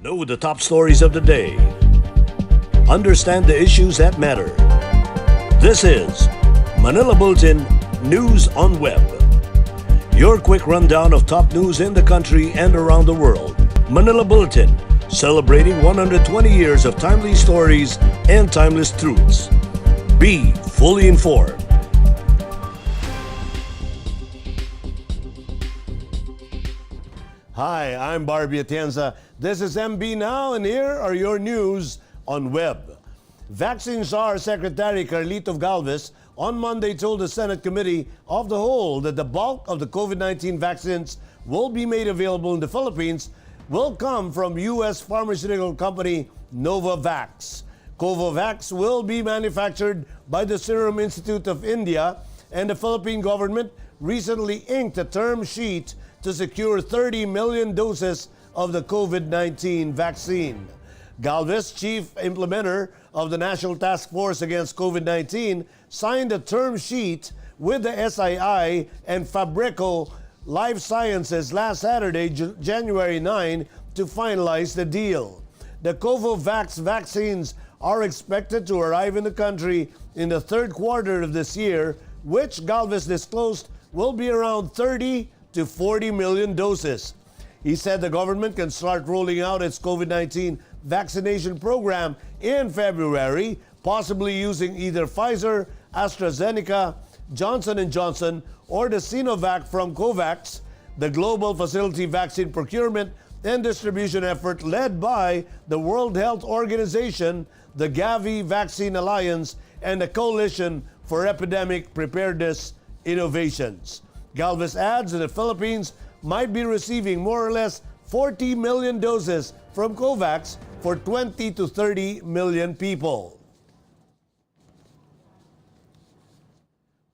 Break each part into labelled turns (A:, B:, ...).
A: Know the top stories of the day. Understand the issues that matter. This is Manila Bulletin News on Web. Your quick rundown of top news in the country and around the world. Manila Bulletin, celebrating 120 years of timely stories and timeless truths. Be fully informed. Hi, I'm Barbie Atienza. This is MB Now, and here are your news on web. Vaccine Czar Secretary Carlito Galvez on Monday told the Senate Committee of the Whole that the bulk of the COVID-19 vaccines will be made available in the Philippines will come from U.S. pharmaceutical company Novavax. Novavax will be manufactured by the Serum Institute of India, and the Philippine government recently inked a term sheet to secure 30 million doses of the COVID-19 vaccine. Galvez, chief implementer of the National Task Force Against COVID-19, signed a term sheet with the SII and Fabreco Life Sciences last Saturday, January 9, to finalize the deal. The Novavax vaccines are expected to arrive in the country in the third quarter of this year, which Galvez disclosed will be around 30 to 40 million doses. He said the government can start rolling out its COVID-19 vaccination program in February, possibly using either Pfizer, AstraZeneca, Johnson & Johnson, or the Sinovac from COVAX, the global facility vaccine procurement and distribution effort led by the World Health Organization, the Gavi Vaccine Alliance, and the Coalition for Epidemic Preparedness Innovations. Galvez adds that the Philippines might be receiving more or less 40 million doses from COVAX for 20 to 30 million people.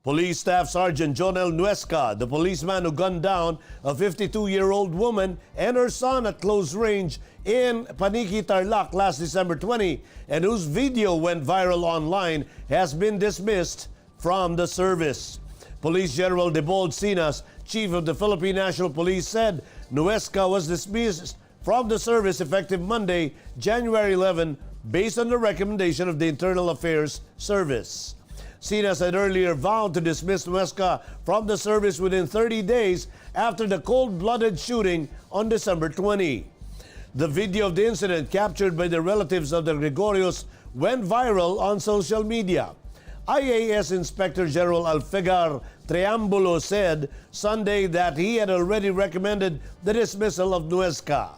A: Police Staff Sergeant Jonel Nuesca, the policeman who gunned down a 52-year-old woman and her son at close range in Paniki, Tarlac last December 20, and whose video went viral online, has been dismissed from the service. Police General Debold Sinas, chief of the Philippine National Police, said Nuesca was dismissed from the service effective Monday, January 11, based on the recommendation of the Internal Affairs Service. Sinas had earlier vowed to dismiss Nuesca from the service within 30 days after the cold-blooded shooting on December 20. The video of the incident, captured by the relatives of the Gregorios, went viral on social media. IAS Inspector General Alfegar Triambulo said Sunday that he had already recommended the dismissal of Nuesca.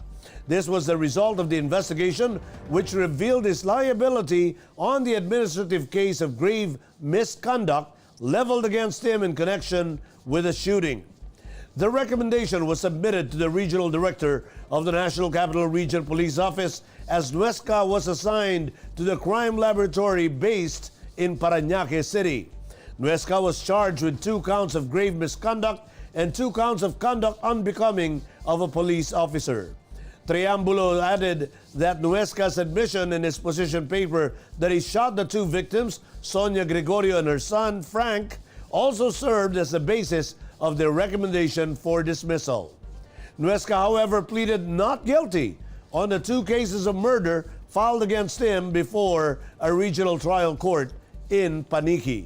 A: This was the result of the investigation, which revealed his liability on the administrative case of grave misconduct leveled against him in connection with the shooting. The recommendation was submitted to the regional director of the National Capital Region Police Office, as Nuesca was assigned to the crime laboratory based in Parañaque City. Nuesca was charged with 2 counts of grave misconduct and 2 counts of conduct unbecoming of a police officer. Triambulo added that Nuesca's admission in his position paper that he shot the 2 victims, Sonia Gregorio and her son, Frank, also served as the basis of their recommendation for dismissal. Nuesca, however, pleaded not guilty on the 2 cases of murder filed against him before a regional trial court in Paniki.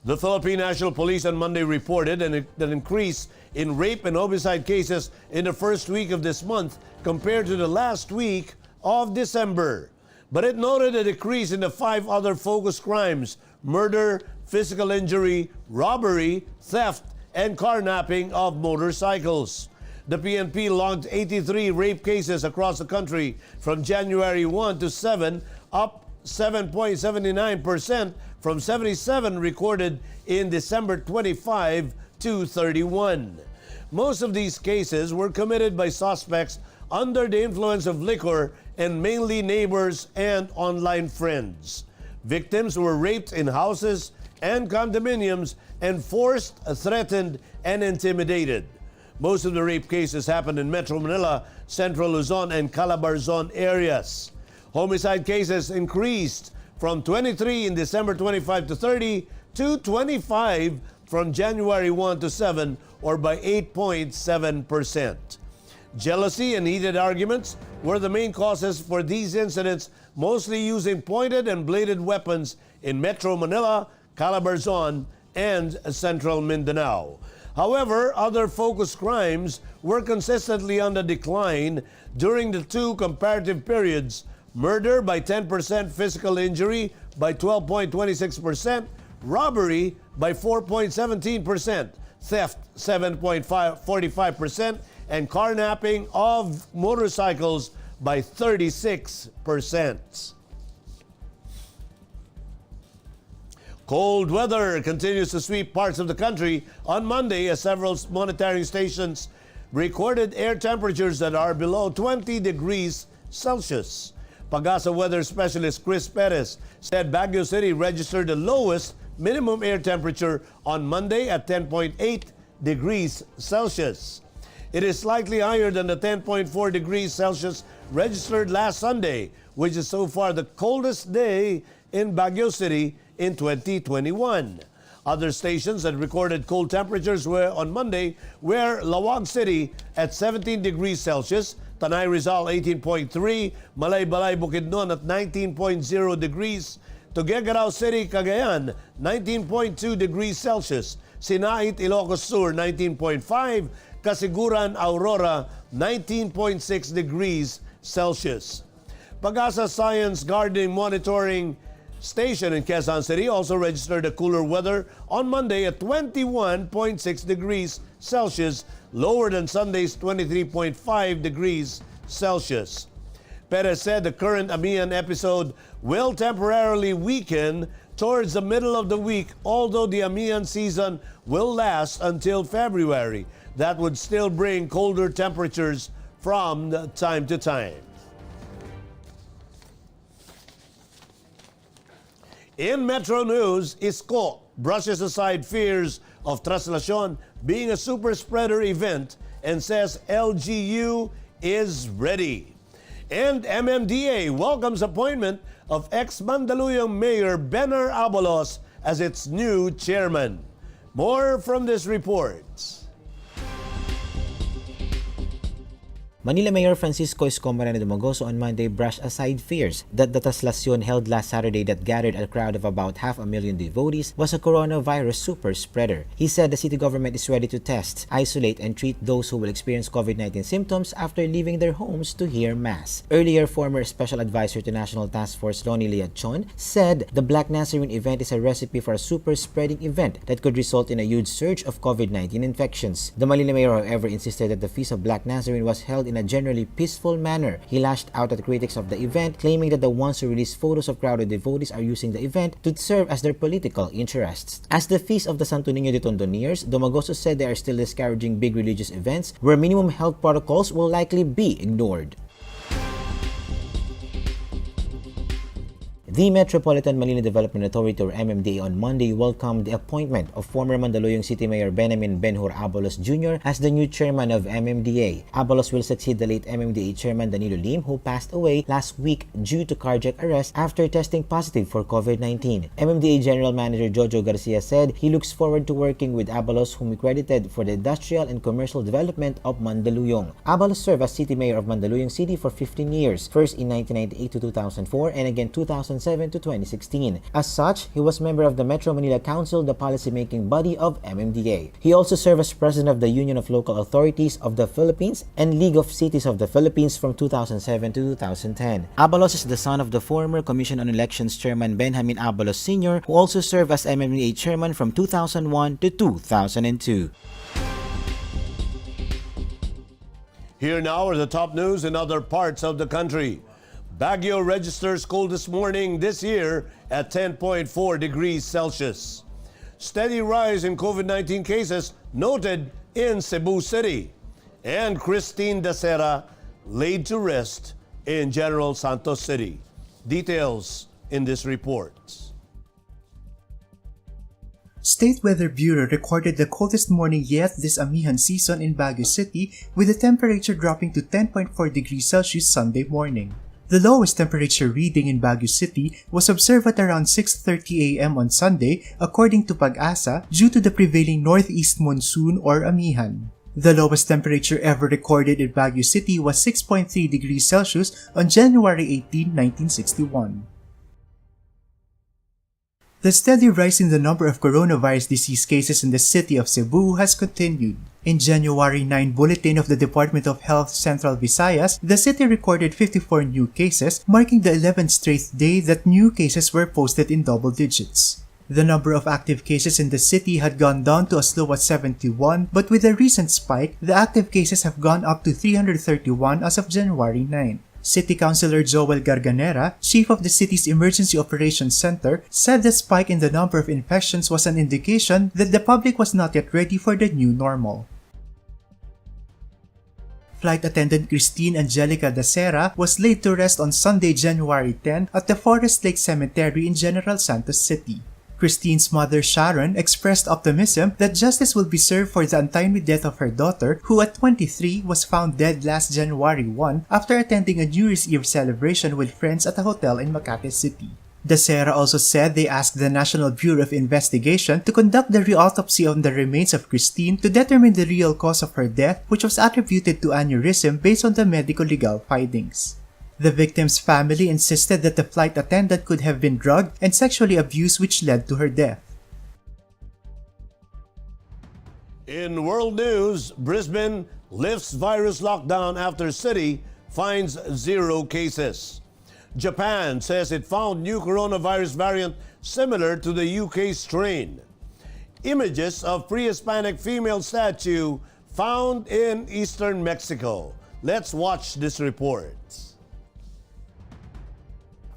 A: The Philippine National Police on Monday reported an increase in rape and homicide cases in the first week of this month compared to the last week of December. But it noted a decrease in the 5 other focus crimes: murder, physical injury, robbery, theft, and carnapping of motorcycles. The PNP logged 83 rape cases across the country from January 1 to 7, up 7.79% from 77 recorded in December 25 to 31. Most of these cases were committed by suspects under the influence of liquor and mainly neighbors and online friends. Victims were raped in houses and condominiums and forced, threatened, and intimidated. Most of the rape cases happened in Metro Manila, Central Luzon, and Calabarzon areas. Homicide cases increased from 23 in December 25 to 30 to 25 from January 1 to 7, or by 8.7%. Jealousy and heated arguments were the main causes for these incidents, mostly using pointed and bladed weapons in Metro Manila, Calabarzon, and Central Mindanao. However, other focused crimes were consistently on the decline during the two comparative periods: murder by 10%, physical injury by 12.26%, robbery by 4.17%, theft 7.45%, and carnapping of motorcycles by 36%. Cold weather continues to sweep parts of the country on Monday as several monitoring stations recorded air temperatures that are below 20 degrees Celsius. Pag-asa weather specialist Chris Perez said Baguio City registered the lowest minimum air temperature on Monday at 10.8 degrees Celsius. It is slightly higher than the 10.4 degrees Celsius registered last Sunday, which is so far the coldest day in Baguio City in 2021. Other stations that recorded cold temperatures were on Monday were Lawag City at 17 degrees Celsius, Tanay Rizal 18.3, Malay-Balay Bukidnon at 19.0 degrees, Tuguegarao City, Cagayan 19.2 degrees Celsius, Sinait, Ilocos Sur 19.5, Kasiguran, Aurora 19.6 degrees Celsius. Pag-asa Science Gardening Monitoring Station in Quezon City also registered a cooler weather on Monday at 21.6 degrees Celsius, lower than Sunday's 23.5 degrees Celsius. Perez said the current Amihan episode will temporarily weaken towards the middle of the week, although the Amihan season will last until February. That would still bring colder temperatures from time to time. In Metro News, Isko brushes aside fears of Traslacion being a super spreader event and says LGU is ready. And MMDA welcomes appointment of ex-Mandaluyong Mayor Benar Abalos as its new chairman. More from this report.
B: Manila Mayor Francisco Isko on Monday brushed aside fears that the Traslacion held last Saturday that gathered a crowd of about 500,000 devotees was a coronavirus super spreader. He said the city government is ready to test, isolate, and treat those who will experience COVID-19 symptoms after leaving their homes to hear Mass. Earlier, former Special Advisor to National Task Force Ronnie Liachon said the Black Nazarene event is a recipe for a super spreading event that could result in a huge surge of COVID-19 infections. The Manila Mayor, however, insisted that the Feast of Black Nazarene was held in a generally peaceful manner. He lashed out at critics of the event, claiming that the ones who released photos of crowded devotees are using the event to serve as their political interests. As the Feast of the Santo Niño de Tondo nears, Dumagoso said they are still discouraging big religious events where minimum health protocols will likely be ignored. The Metropolitan Manila Development Authority or MMDA on Monday welcomed the appointment of former Mandaluyong City Mayor Benjamin Benhur Abalos Jr. as the new chairman of MMDA. Abalos will succeed the late MMDA chairman Danilo Lim, who passed away last week due to cardiac arrest after testing positive for COVID-19. MMDA General Manager Jojo Garcia said he looks forward to working with Abalos, whom he credited for the industrial and commercial development of Mandaluyong. Abalos served as City Mayor of Mandaluyong City for 15 years, first in 1998 to 2004 and again 2007 to 2016. As such, he was member of the Metro Manila Council, the policy-making body of MMDA. He also served as president of the Union of Local Authorities of the Philippines and League of Cities of the Philippines from 2007 to 2010. Abalos is the son of the former Commission on Elections Chairman Benjamin Abalos Sr., who also served as MMDA chairman from 2001 to 2002.
A: Here now are the top news in other parts of the country. Baguio registers coldest morning this year at 10.4 degrees Celsius. Steady rise in COVID-19 cases noted in Cebu City. And Christine Dacera laid to rest in General Santos City. Details in this report.
C: State Weather Bureau recorded the coldest morning yet this Amihan season in Baguio City, with the temperature dropping to 10.4 degrees Celsius Sunday morning. The lowest temperature reading in Baguio City was observed at around 6:30 a.m. on Sunday, according to Pag-asa, due to the prevailing northeast monsoon or Amihan. The lowest temperature ever recorded in Baguio City was 6.3 degrees Celsius on January 18, 1961. The steady rise in the number of coronavirus disease cases in the city of Cebu has continued. In January 9 Bulletin of the Department of Health Central Visayas, the city recorded 54 new cases, marking the 11th straight day that new cases were posted in double digits. The number of active cases in the city had gone down to as low as 71, but with a recent spike, the active cases have gone up to 331 as of January 9. City Councilor Joel Garganera, chief of the city's Emergency Operations Center, said the spike in the number of infections was an indication that the public was not yet ready for the new normal. Flight attendant Christine Angelica Dacera was laid to rest on Sunday, January 10 at the Forest Lake Cemetery in General Santos City. Christine's mother Sharon expressed optimism that justice will be served for the untimely death of her daughter, who at 23 was found dead last January 1 after attending a New Year's Eve celebration with friends at a hotel in Makati City. Dacera also said they asked the National Bureau of Investigation to conduct the re-autopsy on the remains of Christine to determine the real cause of her death, which was attributed to aneurysm based on the medical legal findings. The victim's family insisted that the flight attendant could have been drugged and sexually abused, which led to her death.
A: In world news, Brisbane lifts virus lockdown after city finds 0 cases. Japan says it found new coronavirus variant similar to the UK strain. Images of pre-Hispanic female statue found in eastern Mexico. Let's watch this report.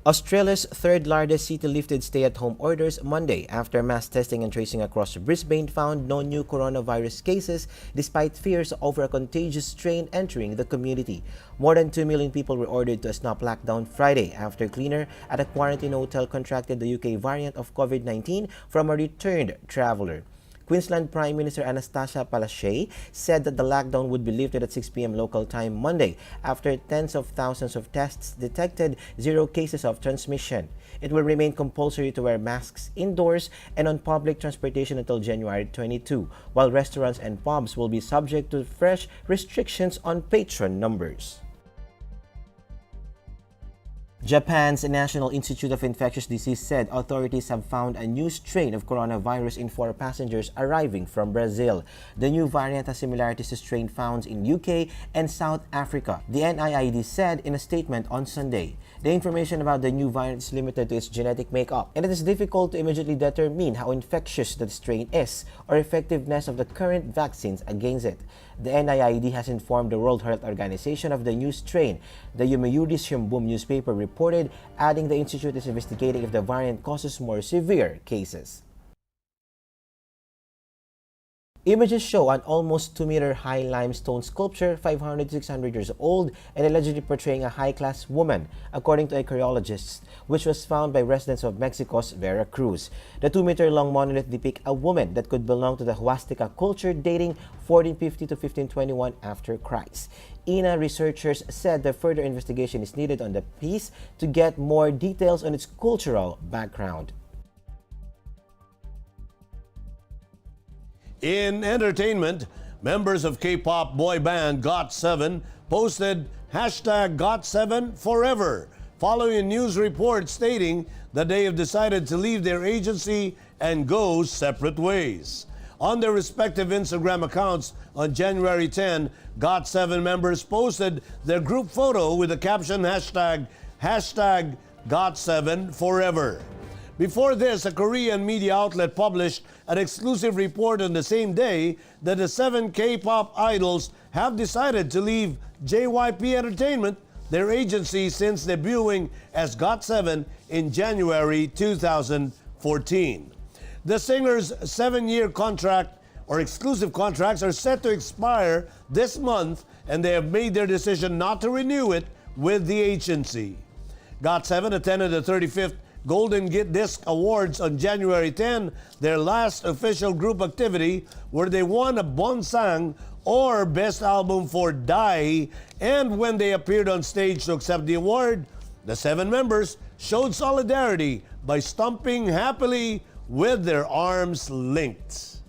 B: Australia's third largest city lifted stay-at-home orders Monday after mass testing and tracing across Brisbane found no new coronavirus cases despite fears over a contagious strain entering the community. More than 2 million people were ordered to a snap lockdown Friday after a cleaner at a quarantine hotel contracted the UK variant of COVID-19 from a returned traveler. Queensland Prime Minister Anastasia Palaszczuk said that the lockdown would be lifted at 6 p.m. local time Monday after tens of thousands of tests detected 0 cases of transmission. It will remain compulsory to wear masks indoors and on public transportation until January 22, while restaurants and pubs will be subject to fresh restrictions on patron numbers. Japan's National Institute of Infectious Disease said authorities have found a new strain of coronavirus in 4 passengers arriving from Brazil. The new variant has similarities to strain found in UK and South Africa, the NIAID said in a statement on Sunday. The information about the new variant is limited to its genetic makeup, and it is difficult to immediately determine how infectious the strain is or effectiveness of the current vaccines against it. The NIAID has informed the World Health Organization of the new strain, the Yomiuri Shimbun newspaper reported, adding the institute is investigating if the variant causes more severe cases. Images show an almost 2-meter-high limestone sculpture 500 to 600 years old and allegedly portraying a high-class woman, according to archaeologists, which was found by residents of Mexico's Veracruz. The 2-meter-long monolith depicts a woman that could belong to the Huasteca culture dating 1450 to 1521 after Christ. INA researchers said that further investigation is needed on the piece to get more details on its cultural background.
A: In entertainment, members of K-pop boy band GOT7 posted hashtag GOT7 forever following a news report stating that they have decided to leave their agency and go separate ways. On their respective Instagram accounts on January 10, GOT7 members posted their group photo with the caption hashtag GOT7 forever. Before this, a Korean media outlet published an exclusive report on the same day that the 7 K-pop idols have decided to leave JYP Entertainment, their agency, since debuting as GOT7 in January 2014. The singers' 7-year contract or exclusive contracts are set to expire this month, and they have made their decision not to renew it with the agency. GOT7 attended the 35th Golden Disc Awards on January 10, their last official group activity, where they won a Bonsang or Best Album for Dai, and when they appeared on stage to accept the award, the 7 members showed solidarity by stomping happily with their arms linked.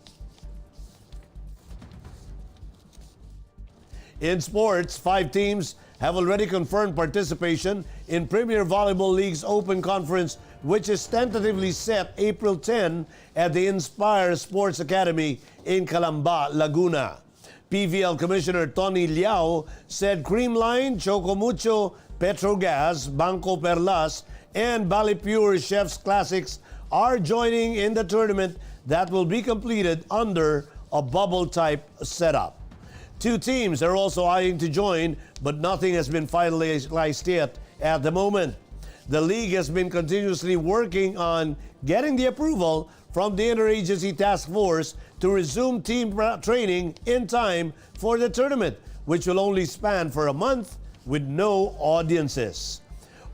A: In sports, 5 teams have already confirmed participation in Premier Volleyball League's Open Conference, which is tentatively set April 10 at the Inspire Sports Academy in Calamba, Laguna. PVL Commissioner Tony Liao said Creamline, Chocomucho, Petrogas, Banco Perlas, and Ballypure Chef's Classics are joining in the tournament that will be completed under a bubble-type setup. 2 teams are also eyeing to join, but nothing has been finalized yet at the moment. The league has been continuously working on getting the approval from the Interagency Task Force to resume team training in time for the tournament, which will only span for a month with no audiences.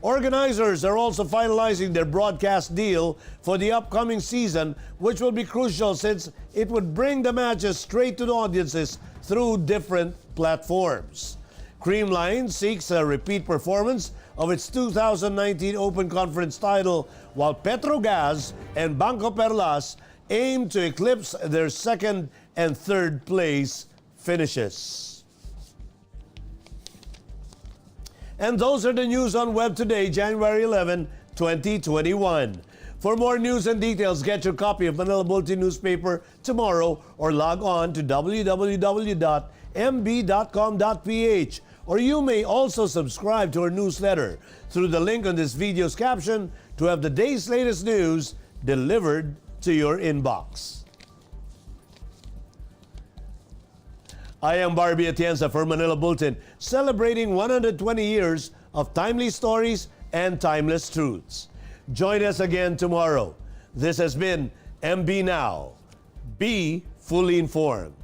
A: Organizers are also finalizing their broadcast deal for the upcoming season, which will be crucial since it would bring the matches straight to the audiences through different platforms. Creamline seeks a repeat performance of its 2019 Open Conference title, while Petrogas and Banco Perlas aim to eclipse their second and third place finishes. And those are the news on Web today, January 11, 2021. For more news and details, get your copy of Manila Bulletin newspaper tomorrow or log on to www.mb.com.ph. Or you may also subscribe to our newsletter through the link on this video's caption to have the day's latest news delivered to your inbox. I am Barbie Atienza for Manila Bulletin, celebrating 120 years of timely stories and timeless truths. Join us again tomorrow. This has been MB Now. Be fully informed.